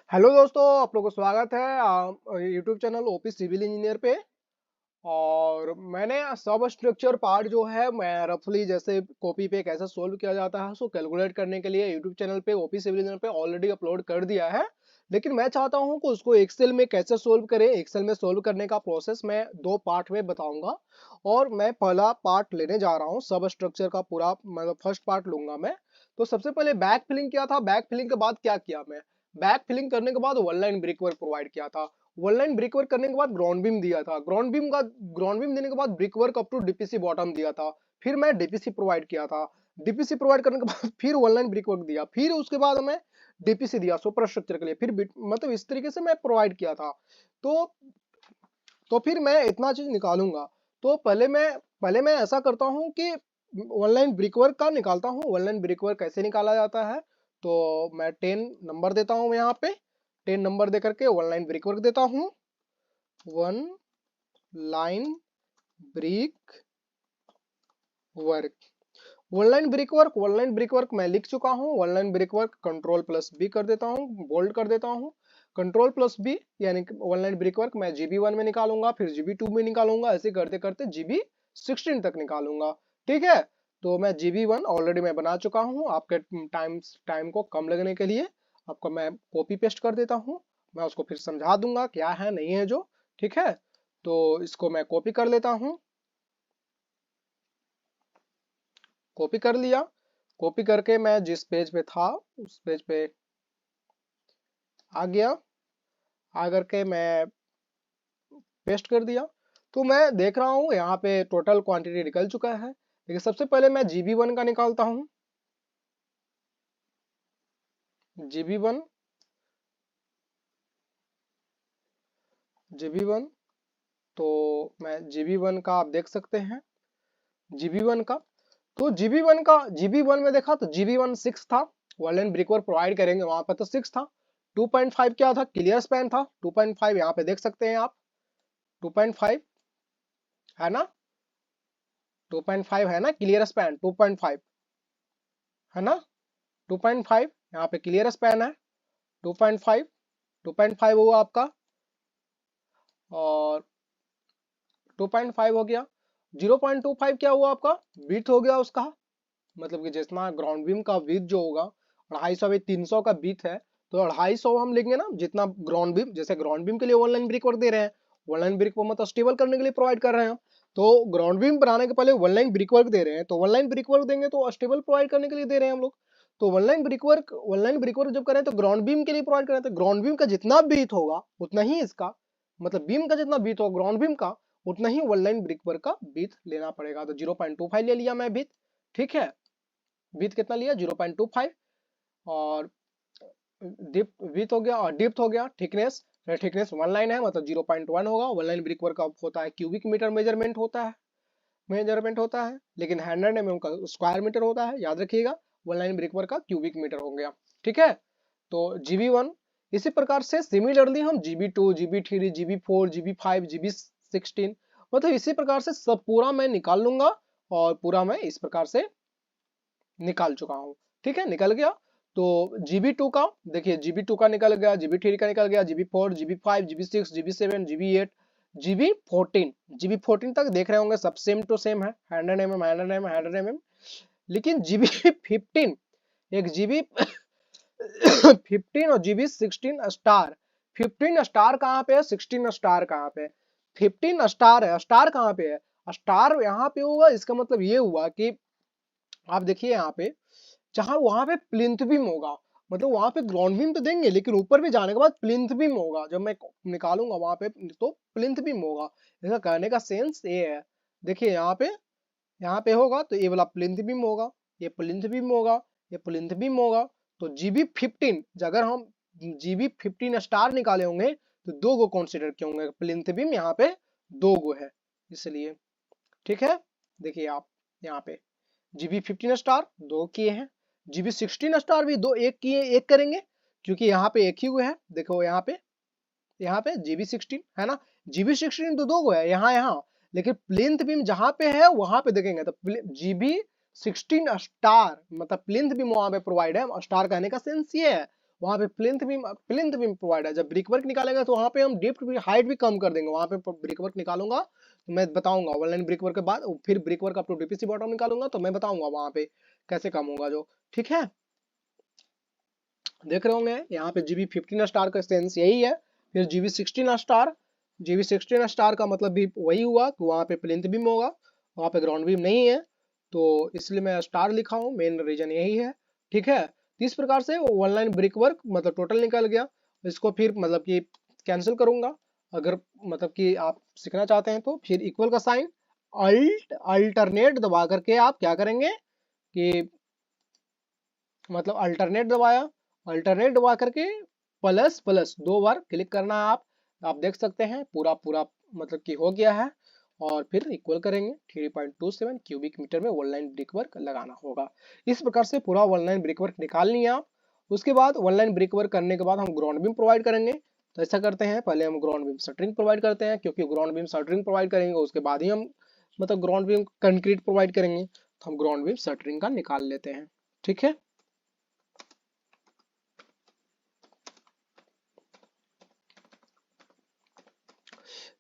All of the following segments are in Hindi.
हेलो दोस्तों, आप लोगों को स्वागत है YouTube channel OP civil engineer पे। और मैंने सब स्ट्रक्चर पार्ट जो है मैं रफली जैसे कॉपी पे कैसे सोल्व किया जाता है उसको कैलकुलेट करने के लिए यूट्यूब चैनल पे ओपी सिविल इंजीनियर पे ऑलरेडी अपलोड कर दिया है। लेकिन मैं चाहता हूं कि उसको एक्सेल में कैसे सोल्व करें। एक्सेल में सोल्व करने का प्रोसेस मैं दो पार्ट में बताऊंगा। और मैं पहला पार्ट लेने जा रहा हूँ सब स्ट्रक्चर का पूरा, मतलब फर्स्ट पार्ट लूंगा मैं। तो सबसे पहले बैक फिलिंग किया था। बैक फिलिंग के बाद क्या किया मैं, बैक फिलिंग करने के बाद one line brick work provide किया था। वन लाइन ब्रिक वर्क करने के बाद ग्राउंड बीम दिया था। ग्राउंड बीम देने के बाद brick work up to DPC bottom दिया था। फिर मैं डीपीसी प्रोवाइड किया था। डीपीसी प्रोवाइड करने के बाद फिर वन लाइन ब्रिक वर्क दिया। फिर उसके बाद मैं डीपीसी दिया सुपर स्ट्रक्चर के लिए। फिर मतलब इस तरीके से मैं प्रोवाइड किया था। तो फिर मैं इतना चीज निकालूंगा। तो पहले मैं ऐसा करता हूँ कि वन लाइन ब्रिक वर्क का निकालता हूँ। वन लाइन ब्रिक वर्क कैसे निकाला जाता है, तो मैं 10 नंबर देता हूँ यहाँ पे। 10 नंबर दे करके वन लाइन ब्रिक वर्क देता हूँ। One line brick work, one line brick work मैं लिख चुका हूँ। One line brick work control plus B कर देता हूँ, बोल्ड कर देता हूँ। कंट्रोल प्लस बी यानी वन लाइन ब्रिक वर्क मैं जीबी 1 में निकालूंगा, फिर जीबी 2 में निकालूंगा, ऐसे करते करते जीबी 16 तक निकालूंगा। ठीक है। तो मैं जीबी 1 ऑलरेडी मैं बना चुका हूँ आपके टाइम को कम लगने के लिए। आपको मैं कॉपी पेस्ट कर देता हूँ। मैं उसको फिर समझा दूंगा क्या है नहीं है जो। ठीक है। तो इसको मैं कॉपी कर लेता हूँ। कॉपी कर लिया। कॉपी करके मैं जिस पेज पे था उस पेज पे आ गया। आ करके मैं पेस्ट कर दिया। तो मैं देख रहा हूँ यहाँ पे टोटल क्वांटिटी निकल चुका है। लेकिन सबसे पहले मैं जीबी 1 का निकालता हूँ। GB 1, GB 1। तो मैं जीबी 1 का आप देख सकते हैं। जीबी 1 का, तो जीबी वन में देखा तो जीबी 1 6 था। वर्ल्ड ब्रिकवर्क प्रोवाइड करेंगे वहां पर तो 6 था। 2.5 क्या था, क्लियर स्पैन था। 2.5 यहाँ पे देख सकते हैं आप। 2.5 है ना, 2.5 है ना क्लियर स्पैन। 2.5 है ना, 2.5 यहाँ पे क्लियर स्पैन है। 2.5, 2.5 हुआ आपका। और 2.5 हो गया। 0.25 क्या हुआ आपका, बीट हो गया उसका। मतलब कि जितना ग्राउंड बीम का बीट जो होगा, 250 भी 300 का बीट है। तो 250 हम लेंगे ना, जितना ग्राउंड बीम, जैसे ग्राउंड बीम के लिए वन लाइन ब्रिक वर्क दे रहे हैं। वन लाइन ब्रिक वर्क मतलब स्टेबल करने के लिए प्रोवाइड कर रहे हैं। तो ग्राउंड बीम बनाने के पहले वन लाइन ब्रिक वर्क दे रहे हैं, तो वन लाइन ब्रिक वर्क देंगे तो स्टेबल प्रोवाइड करने के लिए दे रहे हैं हम लोग। तो वन लाइन ब्रिक वर्क जब करें तो ग्राउंड बीम के लिए प्रोवाइड करें, तो ग्राउंड बीम का जितना बीट होगा उतना ही इसका, मतलब बीम का जितना बीट होगा ग्राउंड बीम का, उतना ही वन लाइन ब्रिक वर्क का बीट लेना पड़ेगा। तो 0.25 ले लिया मैं बीट। ठीक है। विथ कितना लिया, 0.25। और डिप विथ हो गया और डिप्थ हो गया। थिकनेस, थिकनेस वन लाइन है मतलब 0.1 होगा। वन लाइन ब्रिक वर्क का होता है क्यूबिक मीटर मेजरमेंट होता है, लेकिन 100 mm का स्क्वायर मीटर होता है, याद रखिएगा। वन लाइन ब्रिक वर्क का क्यूबिक मीटर हो गया। ठीक है। तो जीबी 1, इसी प्रकार से सिमिलरली हम GB 2, GB 3, GB 4, GB 5, GB 16, मतलब इसी प्रकार से सब पूरा मैं निकाल लूंगा। और पूरा मैं इस प्रकार से निकाल चुका हूँ। ठीक है, निकल गया। तो GB2 का देखिए, GB2 का निकल गया, GB3 का निकल गया, GB4, GB5, GB6, GB7, GB8, GB14 तक देख रहे होंगे सब सेम टू सेम है। 100 mm 100 mm 100 mm। लेकिन GB15, एक GB 15 और GB16 स्टार। 15 स्टार कहाँ पे है, 16 स्टार कहाँ पे है। 15 स्टार है, स्टार कहाँ पे है, स्टार यहाँ पे हुआ। इसका मतलब ये हुआ कि आप देखिए यहाँ पे, जहां वहां पे प्लिंथ बीम होगा, मतलब वहां पे ग्राउंड बीम तो देंगे लेकिन ऊपर भी जाने के बाद प्लिंथ बीम होगा। जब मैं निकालूंगा वहां पे तो प्लिंथ बीम होगा। इसका कहने का सेंस ये है। देखिए यहाँ पे होगा तो ये वाला प्लिंथ बीम होगा, ये प्लिंथ बीम होगा, ये प्लिंथ बीम होगा। तो GB15, अगर हम GB15 स्टार निकाले होंगे तो दो गो कंसिडर किए होंगे प्लिंथ बीम, यहाँ पे दो गो है इसलिए। ठीक है। देखिए आप यहाँ पे GB15 स्टार दो किए हैं, GB16 स्टार भी दो, एक किए, एक करेंगे क्योंकि यहाँ पे एक ही हुए है। देखो यहाँ पे GB16 है ना, GB16 तो दो गो है यहाँ, लेकिन प्लिंथ बीम जहां पे है वहां पे देखेंगे तो GB16 स्टार, मतलब प्लिंथ बीम वहां पे प्रोवाइड है। स्टार कहने का सेंस ये है, वहां पे प्लिंथ बीम प्रोवाइड है। जब ब्रिक वर्क निकालेंगे तो वहां पे हम डिप्थ भी, हाइट भी कम कर देंगे। वहां पे ब्रिक वर्क निकालूंगा तो मैं बताऊंगा वन लाइन ब्रिक वर्क के बाद, फिर brick work up to DPC bottom निकालूंगा तो मैं बताऊंगा वहां पे कैसे कम होगा जो। ठीक है, देख रहे होंगे यहाँ पे GB15 स्टार का सेंस यही है। फिर GB16 स्टार का मतलब भी वही हुआ कि वहाँ पे प्लिंथ बीम होगा, वहाँ पे ग्राउंड बीम नहीं है, तो इसलिए मैं स्टार लिखा हूँ, मेन रीजन यही है। ठीक है, तो इस प्रकार से वन लाइन ब्रिक वर्क मतलब टोटल निकल गया। इसको फिर मतलब कि कैंसिल करूंगा, अगर मतलब कि आप सीखना चाहते हैं तो फिर इक्वल का साइन अल्टरनेट दबा करके आप क्या करेंगे कि मतलब अल्टरनेट दबा करके प्लस प्लस 2 बार क्लिक करना है आप देख सकते हैं पूरा पूरा मतलब कि हो गया है। और फिर इक्वल करेंगे 3.27 क्यूबिक मीटर में वन लाइन ब्रिक वर्क लगाना होगा। इस प्रकार से पूरा वन लाइन ब्रिक वर्क निकाल लिया आप। उसके बाद वन लाइन ब्रिक वर्क करने के बाद हम ग्राउंड बीम प्रोवाइड करेंगे। तो ऐसा करते हैं, पहले हम ग्राउंड बीम शटरिंग प्रोवाइड करते हैं, क्योंकि ग्राउंड बीम शटरिंग प्रोवाइड करेंगे उसके बाद ही हम मतलब ग्राउंड बीम कंक्रीट प्रोवाइड करेंगे। तो हम ग्राउंड बीम शटरिंग का निकाल लेते हैं। ठीक है,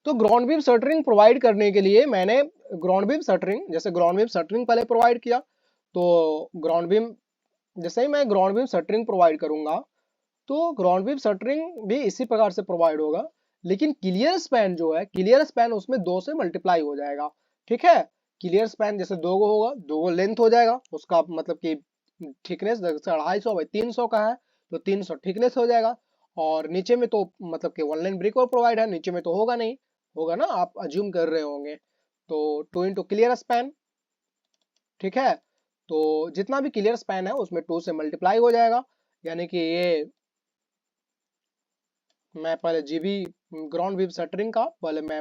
तो ग्राउंड बीम शटरिंग प्रोवाइड करने के लिए मैंने ग्राउंड बीम शटरिंग, जैसे ग्राउंड बीम शटरिंग पहले प्रोवाइड किया, तो ग्राउंड बीम जैसे ही मैं ग्राउंड बीम शटरिंग प्रोवाइड करूंगा तो ग्राउंड बीम शटरिंग भी इसी प्रकार से प्रोवाइड होगा, लेकिन क्लियर स्पैन जो है, क्लियर स्पैन उसमें 2 से मल्टीप्लाई हो जाएगा। ठीक है, क्लियर स्पैन जैसे 2 होगा, 2 लेंथ हो जाएगा उसका, मतलब कि थिकनेस जैसे 250 बाई 300 का है तो 300 थिकनेस हो जाएगा। और नीचे में तो मतलब कि वन लाइन ब्रिक और प्रोवाइड है, नीचे में तो होगा नहीं, होगा ना, आप अज्यूम कर रहे होंगे। तो 2 इंटू क्लियर स्पैन। ठीक है, तो जितना भी क्लियर स्पैन है उसमें 2 से मल्टीप्लाई हो जाएगा, यानी कि ये मैं पहले जीबी ग्राउंड बीम शटरिंग का पहले मैं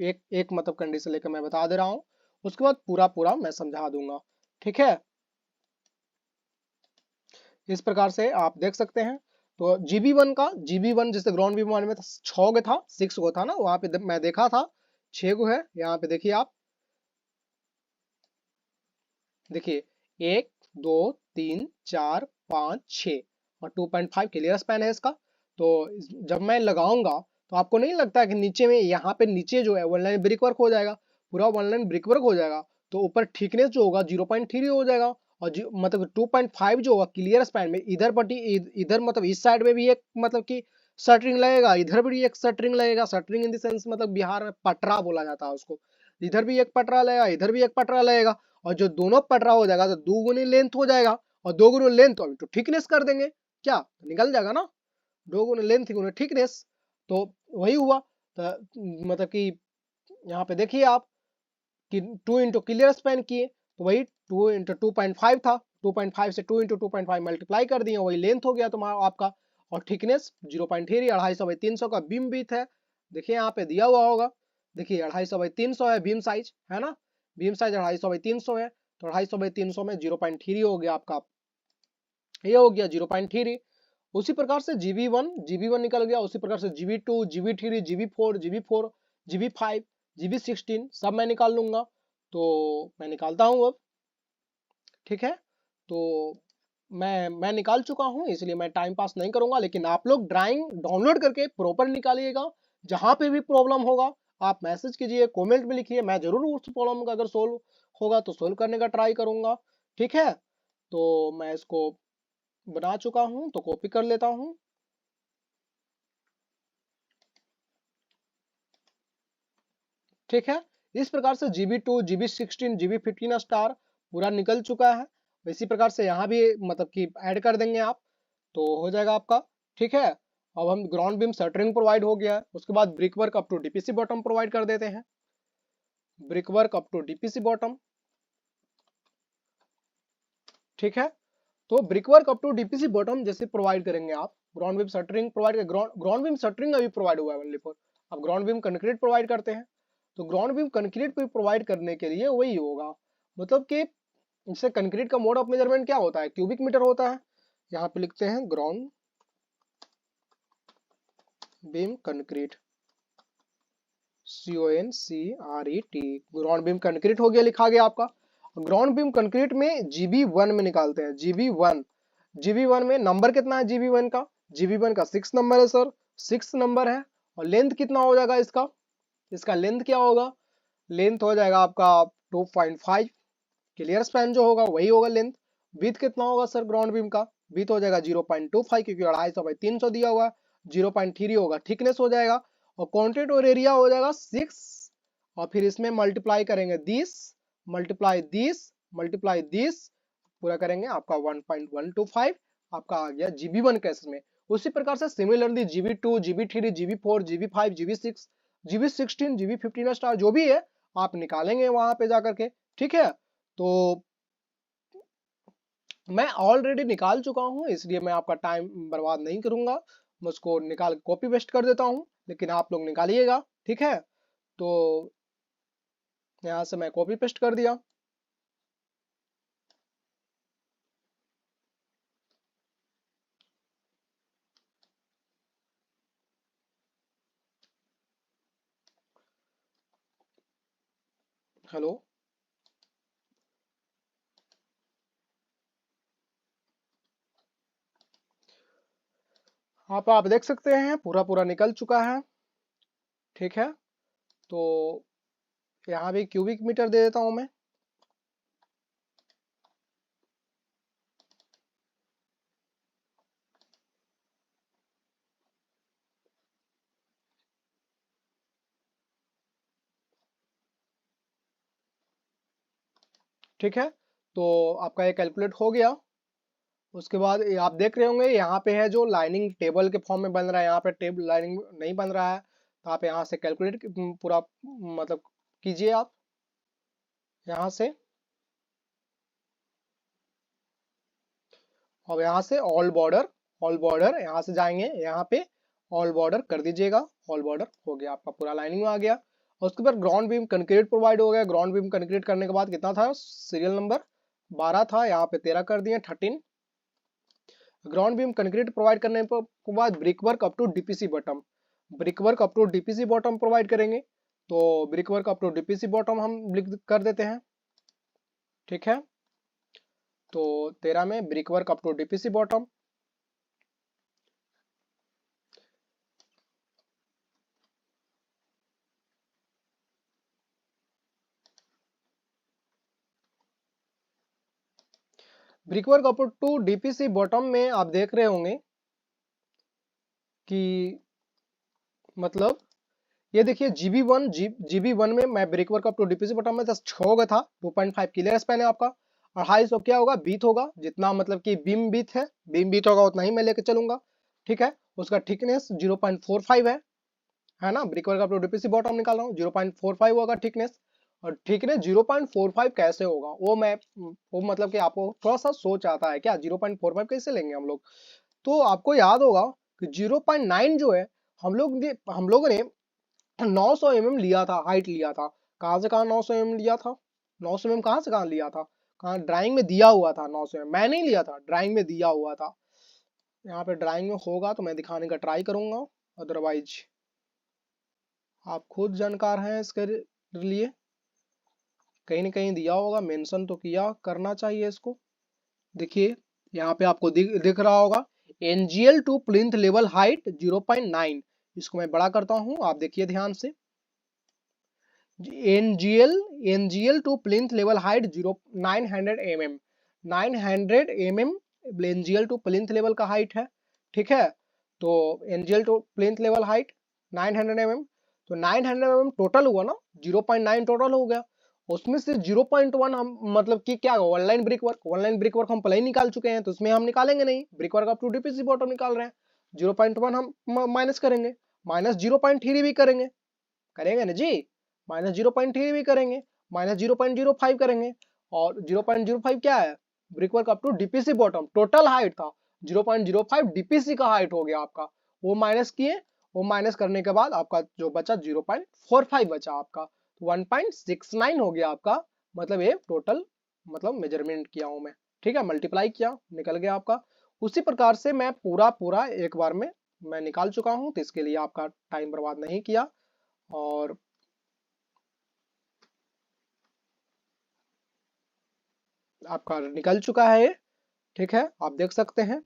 एक मतलब कंडीशन लेकर मैं बता दे रहा हूँ, उसके बाद पूरा पूरा मैं समझा दूंगा। ठीक है, इस प्रकार से आप देख सकते हैं। तो जीबी वन जैसे ग्राउंड बीम वन में 6 गो था, 6 गो था ना, वहां पे मैं देखा था 6 गो है। यहाँ पे देखिए आप, देखिए 1 2 3 4 5 6 और 2.5 क्लियर स्पैन है इसका। तो जब मैं लगाऊंगा तो आपको नहीं लगता कि नीचे में, यहाँ पे नीचे जो है वन लाइन ब्रिक वर्क हो जाएगा, पूरा वन लाइन ब्रिक वर्क हो जाएगा, तो ऊपर थिकनेस जो होगा 0.3 हो जाएगा। और मतलब 2.5 जो होगा क्लियर स्पैन में, इधर पट्टी इधर मतलब इस साइड में भी एक मतलब कि शटरिंग लगेगा, इधर भी एक शटरिंग लगेगा। शटरिंग इन द सेंस मतलब बिहार में पटरा बोला जाता है उसको। इधर भी एक पटरा लगेगा, इधर भी एक पटरा लगेगा, और जो दोनों पटरा हो जाएगा तो 2 गुनी लेंथ हो जाएगा, और 2 गुनी लेंथ तो थिकनेस कर देंगे, क्या तो निकल जाएगा ना, 2 गुने लेंथ गुने थिकनेस। तो वही हुआ। तो मतलब कि यहाँ पे देखिए आप कि 2 इंटू क्लियर स्पैन किए तो वही 2 इंटू 2.5 था, 2.5 से 2 इंटू 2.5 मल्टीप्लाई कर दिए, वही लेंथ हो गया तुम्हारा आपका। और थिकनेस 0.3 250 बाई 300 का बीम विड्थ है, देखिए यहाँ पे दिया हुआ होगा, देखिए 250 बाई 300 है बीम साइज, है ना, बीम साइज 250 बाई 300 है, तो 250 बाई 300 में 0.3 हो गया आपका, ये हो गया 0.3। उसी प्रकार से जीबी वन निकल गया, उसी प्रकार से GB2 GB3 GB4 GB4 GB5 GB16 सब मैं निकाल लूंगा। तो मैं निकालता हूं अब। ठीक है, तो मैं निकाल चुका हूं, इसलिए मैं टाइम पास नहीं करूंगा, लेकिन आप लोग ड्राइंग डाउनलोड करके प्रॉपर निकालिएगा। जहां पे भी प्रॉब्लम होगा आप मैसेज कीजिए, कमेंट में लिखिए, मैं जरूर उस प्रॉब्लम का अगर सोल्व होगा तो सोल्व करने का ट्राई करूंगा। ठीक है, तो मैं इसको बना चुका हूं तो कॉपी कर लेता हूं। ठीक है, इस प्रकार से GB2 GB16 GB15 स्टार पूरा निकल चुका है। इसी प्रकार से यहाँ भी मतलब कि ऐड कर देंगे आप तो हो जाएगा आपका। ठीक है, अब हम ग्राउंड बीम शटरिंग प्रोवाइड हो गया है, उसके बाद brick work up to DPC bottom provide कर देते हैं। Brick work up to DPC bottom. ठीक है, तो brick work up to DPC bottom जैसे प्रोवाइड करेंगे आप, ground beam shuttering provide, ground beam shuttering अभी प्रोवाइड हुआ है ओनली फॉर, अब ग्राउंड बीम कंक्रीट प्रोवाइड करते हैं। तो ग्राउंड बीम कंक्रीट पे प्रोवाइड करने के लिए वही होगा, मतलब कि इससे कंक्रीट का मोड ऑफ मेजरमेंट क्या होता है, क्यूबिक मीटर होता है। यहाँ पे लिखते हैं ground beam concrete, CONCRET, ground beam concrete हो गया, लिखा गया आपका। ग्राउंड बीम कंक्रीट में GB1 में निकालते हैं, GB1 GB1 में नंबर कितना है GB1 का? GB1 का 6 नंबर है सर, 6 नंबर है। और लेंथ कितना हो जाएगा इसका? इसका लेंथ क्या होगा? लेंथ हो जाएगा आपका 2.5। क्लियर स्पैन जो होगा वही होगा लेंथ। विड्थ कितना होगा सर ग्राउंड बीम का? विड्थ हो जाएगा 0.25, क्योंकि 250/300 दिया हुआ है। 0.3 होगा थिकनेस हो जाएगा। और क्वांटिटी और एरिया हो जाएगा 6। और फिर इसमें मल्टीप्लाई करेंगे दिस, मल्टीप्लाई दिस, पूरा करेंगे आपका 1.125 आपका आ गया GB1 केस में। उसी प्रकार से similarly GB2, GB3, GB4, GB5, GB6, GB16, GB15 star जो भी है आप निकालेंगे वहां पे जाकर के। ठीक है, तो मैं ऑलरेडी निकाल चुका हूं, इसलिए मैं आपका टाइम बर्बाद नहीं करूंगा। मैं उसको निकाल कॉपी पेस्ट कर देता हूं, लेकिन आप लोग निकालिएगा। ठीक है, तो यहां से मैं कॉपी पेस्ट कर दिया। हेलो, आप देख सकते हैं पूरा पूरा निकल चुका है। ठीक है, तो यहाँ भी क्यूबिक मीटर दे देता हूं मैं। ठीक है, तो आपका ये कैलकुलेट हो गया। उसके बाद आप देख रहे होंगे यहाँ पे है जो लाइनिंग टेबल के फॉर्म में बन रहा है, यहाँ पे टेबल लाइनिंग नहीं बन रहा है, तो आप यहाँ से कैलकुलेट पूरा मतलब कीजिए आप यहाँ से। अब यहाँ से ऑल बॉर्डर यहाँ से जाएंगे, यहाँ पे ऑल बॉर्डर कर दीजिएगा। ऑल बॉर्डर हो गया आपका, पूरा लाइनिंग में आ गया। और उसके बाद ग्राउंड बीम कंक्रीट प्रोवाइड हो गया। ग्राउंड बीम कंक्रीट करने के बाद कितना था? सीरियल नंबर 12 था, यहाँ पे 13 कर दिए, 13। ग्राउंड बीम कंक्रीट प्रोवाइड करने के बाद brick work up to DPC bottom, brick work up to DPC bottom provide करेंगे। तो brick work up to DPC bottom हम लिख कर देते हैं। ठीक है, तो 13 में brick work up to DPC bottom. Brick work up to DPC bottom में आप देख रहे होंगे कि मतलब ये देखिए GB1 में मैं brick work up to DPC bottom में 6 का था। 2.5 क्लियर स्पैन है आपका। 250 क्या होगा? बीट होगा, जितना मतलब कि बीम बीट है, बीम बीट होगा उतना ही मैं लेके चलूंगा। ठीक है, उसका थिकनेस 0.45 है ना। Brick work up to DPC bottom निकाल रहा हूँ, 0.45 होगा थिकनेस। और थिकनेस 0.45 कैसे होगा वो मतलब कि आपको थोड़ा सा सोच आता है क्या 0.45 कैसे लेंगे हम लोग? तो आपको याद होगा कि 0.9 जो है हम लोगों ने 900 mm लिया था, हाइट लिया था। कहां से कहां 900 mm लिया था? 900 mm कहां से कहां लिया था? कहां? ड्राइंग में दिया हुआ था 900 mm, मैं नहीं लिया था, ड्राइंग में दिया हुआ था। यहाँ पे ड्राइंग में होगा तो मैं दिखाने का ट्राई करूंगा, अदरवाइज आप खुद जानकार हैं इसके लिए। कहीं ना कहीं दिया होगा, मेंशन तो किया करना चाहिए इसको। देखिए यहाँ पे आपको दिख रहा होगा NGL to plinth level height 0.9। इसको मैं बड़ा करता हूँ, आप देखिए ध्यान से। NGL NGL to plinth level height 900 mm, 900 mm NGL to plinth level का हाइट है। ठीक है, तो NGL to plinth level height 900 mm, तो 900 mm टोटल हुआ ना, 0.9 टोटल हो गया। उसमें से 0.1 हम मतलब कि क्या वन लाइन ब्रिक वर्क हम पहले ही निकाल चुके हैं, तो उसमें हम निकालेंगे नहीं। Brick work up to DPC bottom निकाल रहे हैं, 0.1 हम माइनस करेंगे, माइनस 0.3 भी करेंगे, करेंगे ना जी। -0.3 भी करेंगे, -0.05 करेंगे। और 0.05 क्या है? Brick work up to DPC bottom total height था, 0.05 डीपीसी का हाइट हो गया आपका। वो माइनस किए, वो माइनस करने के बाद आपका जो बचा 0.45 बचा आपका, 1.69 हो गया आपका। मतलब ये टोटल मतलब मेजरमेंट किया हूं मैं। ठीक है, मल्टीप्लाई किया, निकल गया आपका। उसी प्रकार से मैं पूरा पूरा एक बार में मैं निकाल चुका हूं, तो इसके लिए आपका टाइम बर्बाद नहीं किया। और आपका निकल चुका है। ठीक है, आप देख सकते हैं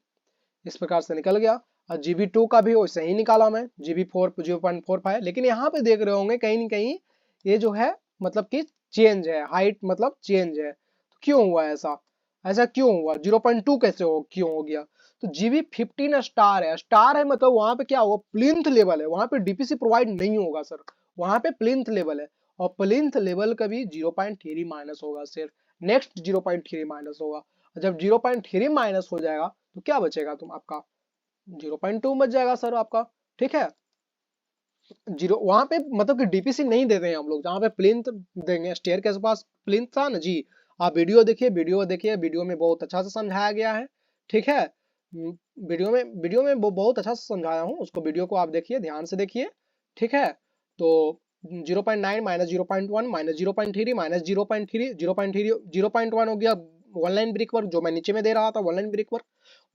इस प्रकार से निकल गया। और GB2 का भी वैसे ही निकाला मैं, GB4 0.45, लेकिन यहाँ पे देख रहे होंगे कहीं ना कहीं ये जो है मतलब कि चेंज है, हाइट मतलब चेंज है। तो क्यों हुआ ऐसा, ऐसा क्यों हुआ, 0.2 कैसे हो क्यों हो गया? तो GB15 स्टार है मतलब वहां पे क्या होगा, प्लिंथ लेवल है, वहां पे डीपीसी प्रोवाइड नहीं होगा सर, वहां पे प्लिंथ लेवल है। और प्लिंथ लेवल का भी 0.3 माइनस होगा, सिर्फ नेक्स्ट 0.3 माइनस होगा। जब 0.3 माइनस हो जाएगा तो क्या बचेगा तुम आपका, 0.2 बच जाएगा सर आपका। ठीक है, जीरो वहां पे मतलब कि डीपीसी नहीं देते हैं हम लोग, जहाँ पे प्लिंथ देंगे, स्टेयर के पास प्लिंथ था ना जी। आप वीडियो देखिए, वीडियो में बहुत अच्छा से समझाया गया है। ठीक है, वीडियो में वो बहुत अच्छा से समझाया हूँ उसको, वीडियो को आप देखिए, ध्यान से देखिए। ठीक है, तो 0.9 माइनस 0.1 माइनस 0.3 माइनस 0.3 0.3 0.1 हो गया वन लाइन ब्रिक वर्क, जो मैं नीचे में दे रहा था one line brick work.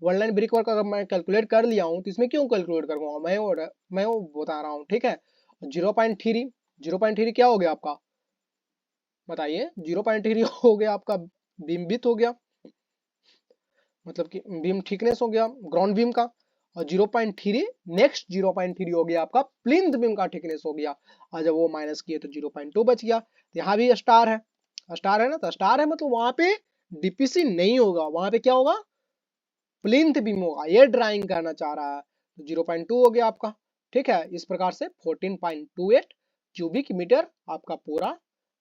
One line brick work अगर मैं कैलकुलेट कर लिया हूँ तो इसमें क्यों कैलकुलेट करूंगा मैं वो बता रहा हूँ। ठीक है, 0.3 0.3 क्या हो गया आपका, बताइए, 0.3 हो गया आपका बीम विड्थ हो गया, मतलब कि बीम थिकनेस हो गया ग्राउंड बीम का। और 0.3 नेक्स्ट 0.3 हो गया आपका प्लिंथ बीम का थिकनेस हो गया। और जब वो माइनस किए तो 0.2 बच गया। यहाँ भी स्टार है, स्टार है ना, तो स्टार है मतलब वहां पे डीपीसी नहीं होगा, वहां पे क्या होगा, प्लिंथ बीम होगा, ये ड्राइंग करना चाह रहा है। तो 0.2 हो गया आपका। ठीक है, इस प्रकार से 14.28 क्यूबिक मीटर आपका पूरा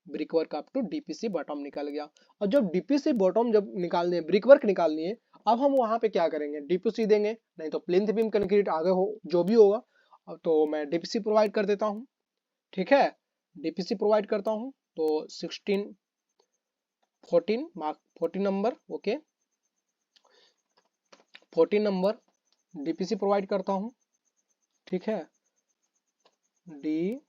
brick work up to DPC bottom निकल गया। और जब डीपीसी बॉटम जब निकालनी है, ब्रिक वर्क निकालनी है, अब हम वहां पे क्या करेंगे, डीपीसी देंगे, नहीं तो प्लिंथ बीम कंक्रीट आगे हो जो भी होगा। अब तो मैं डीपीसी प्रोवाइड कर देता हूँ। ठीक है, डीपीसी प्रोवाइड करता हूँ, तो 16 14 mark 14 number, okay 14 number DPC provide करता हूँ। ठीक है, डीपीसी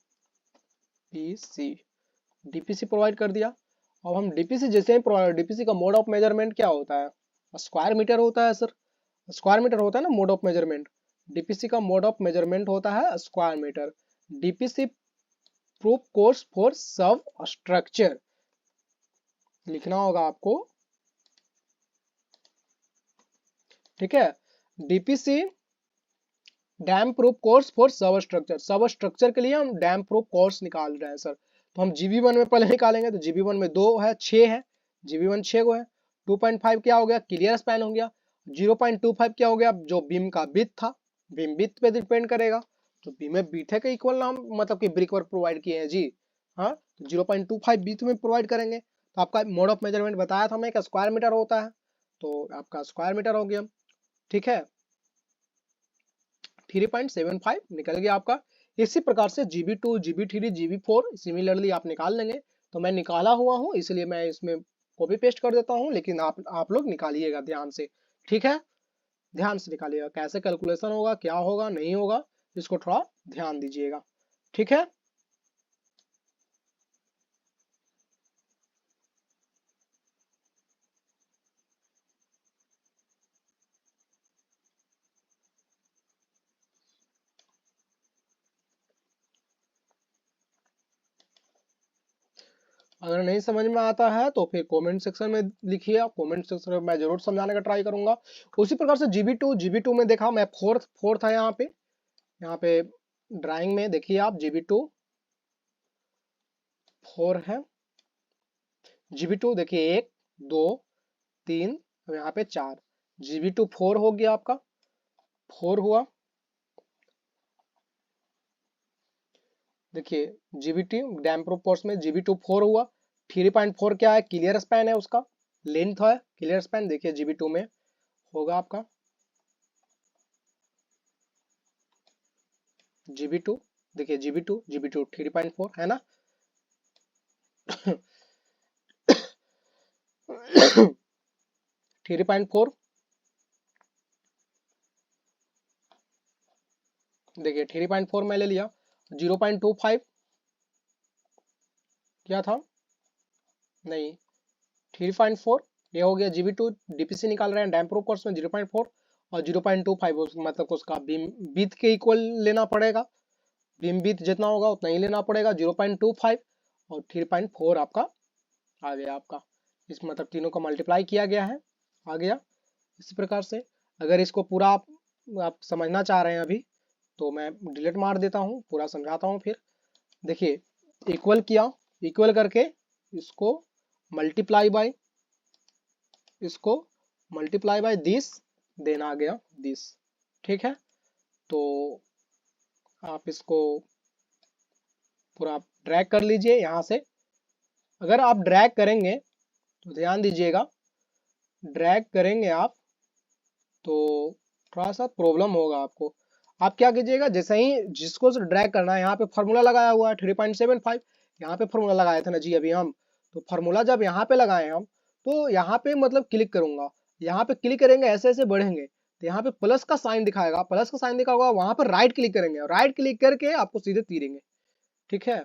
डीपीसी प्रोवाइड कर दिया। अब हम डीपीसी जैसे ही प्रोवाइड, डीपीसी का मोड ऑफ मेजरमेंट क्या होता है, स्क्वायर मीटर होता है सर, स्क्वायर मीटर होता है ना मोड ऑफ मेजरमेंट। डीपीसी का मोड ऑफ मेजरमेंट होता है square metre. DPC proof course for substructure लिखना होगा आपको। ठीक है, DPC damp proof course for substructure, substructure के लिए हम डैम प्रूफ कोर्स निकाल रहे हैं सर। तो हम जीबी1 में पहले निकालेंगे, तो जीबी1 में 2 है 6 है, जीबी1 6 को है। 2.5 क्या हो गया, क्लियर स्पैन हो गया। 0.25 क्या हो गया, जो बीम का विड्थ था, बीम विड्थ पे डिपेंड करेगा। तो बीम में बीट है का इक्वल हम मतलब कि ब्रिक वर्क प्रोवाइड किए हैं जी। हाँ, तो 0.25 बीट में प्रोवाइड करेंगे। तो आपका मोड ऑफ मेजरमेंट बताया था मैं, स्क्वायर मीटर होता है, तो आपका स्क्वायर मीटर हो गया। ठीक है, 3.75 निकल गया आपका। इसी प्रकार से GB2 GB3 GB4 सिमिलरली आप निकाल लेंगे। तो मैं निकाला हुआ हूँ इसलिए मैं इसमें कॉपी पेस्ट कर देता हूँ, लेकिन आप लोग निकालिएगा ध्यान से। ठीक है, ध्यान से निकालिएगा, कैसे कैलकुलेशन होगा, क्या होगा नहीं होगा, इसको थोड़ा ध्यान दीजिएगा। ठीक है, अगर नहीं समझ में आता है तो फिर कमेंट सेक्शन में लिखिए, आप कमेंट सेक्शन में मैं जरूर समझाने का ट्राई करूंगा। उसी प्रकार से जीबी टू में देखा मैं, फोर्थ फोर्थ है यहाँ पे ड्राइंग में देखिए आप, जीबी2 4 है, जीबी2 देखिए 1 2 3, अब यहाँ पे 4, जीबी2 4 हो गया आपका, 4 हुआ। देखिए जीबीटी डैम प्रूफ कोर्स में जीबी2 4 हुआ। 3.4 क्या है, क्लियर स्पैन है उसका, लेंथ है क्लियर स्पैन, देखिए जीबी2 में होगा आपका जीबी2, देखिए जीबी टू 3.4 है ना। 3.4 देखिए 3.4 मैं ले लिया। 0.25 क्या था, नहीं 3.4 ये हो गया। जीबी2 डीपीसी निकाल रहे हैं डैम प्रूफ कोर्स में 0.4, और 0.25 मतलब उसका बीम बीथ के इक्वल लेना पड़ेगा, बीम बीथ जितना होगा उतना ही लेना पड़ेगा 0.25, और 3.4 आपका आ गया आपका। इस मतलब तीनों का मल्टीप्लाई किया गया है, आ गया। इसी प्रकार से। अगर इसको पूरा आप समझना चाह रहे हैं अभी तो मैं डिलीट मार देता हूँ, पूरा समझाता हूँ फिर। देखिए इक्वल किया, इक्वल करके इसको मल्टीप्लाई बाय, इसको मल्टीप्लाई बाय दिस, देना आ गया दिस। ठीक है, तो आप इसको पूरा ड्रैग कर लीजिए यहाँ से। अगर आप ड्रैग करेंगे तो ध्यान दीजिएगा, ड्रैग करेंगे आप तो थोड़ा सा प्रॉब्लम होगा आपको। आप क्या कीजिएगा, जैसे ही जिसको ड्रैग करना है, यहाँ पे फॉर्मूला लगाया हुआ है 3.75, यहाँ पे फॉर्मूला लगाए थे ना जी अभी हम, तो फॉर्मूला जब यहाँ पे लगाए हम तो यहाँ पे मतलब क्लिक करूंगा, यहाँ पे क्लिक करेंगे ऐसे ऐसे बढ़ेंगे तो यहाँ पे प्लस का साइन दिखाएगा, प्लस का साइन दिखा होगा, वहां पर राइट क्लिक करेंगे, राइट क्लिक करके आपको सीधे तीरेंगे। ठीक है,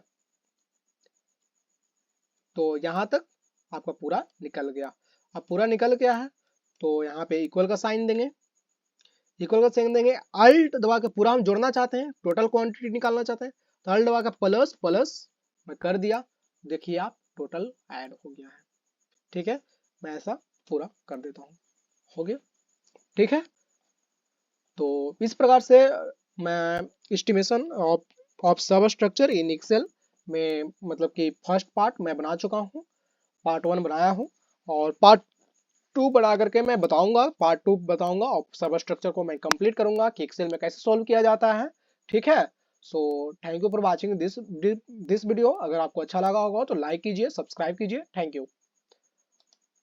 तो यहाँ तक आपका पूरा निकल गया। अब पूरा निकल गया है तो यहाँ पे इक्वल का साइन देंगे, इक्वल का साइन देंगे, अल्ट दबा के पूरा हम जोड़ना चाहते हैं, टोटल क्वांटिटी निकालना चाहते हैं तो अल्ट दबा के प्लस प्लस मैं कर दिया, देखिए आप टोटल ऐड हो गया है। ठीक है, मैं ऐसा पूरा कर देता हूँ, हो गया। ठीक है, तो इस प्रकार से मैं एस्टिमेशन ऑफ सब स्ट्रक्चर इन एक्सेल में मतलब कि फर्स्ट पार्ट मैं बना चुका हूँ, पार्ट 1 बनाया हूँ, और पार्ट 2 बना करके मैं बताऊंगा, पार्ट 2 बताऊंगा और सब स्ट्रक्चर को मैं कंप्लीट करूंगा कि एक्सेल में कैसे सॉल्व किया जाता है। ठीक है, so thank you for watching this video. अगर आपको अच्छा लगा होगा तो लाइक कीजिए, सब्सक्राइब कीजिए। Thank you.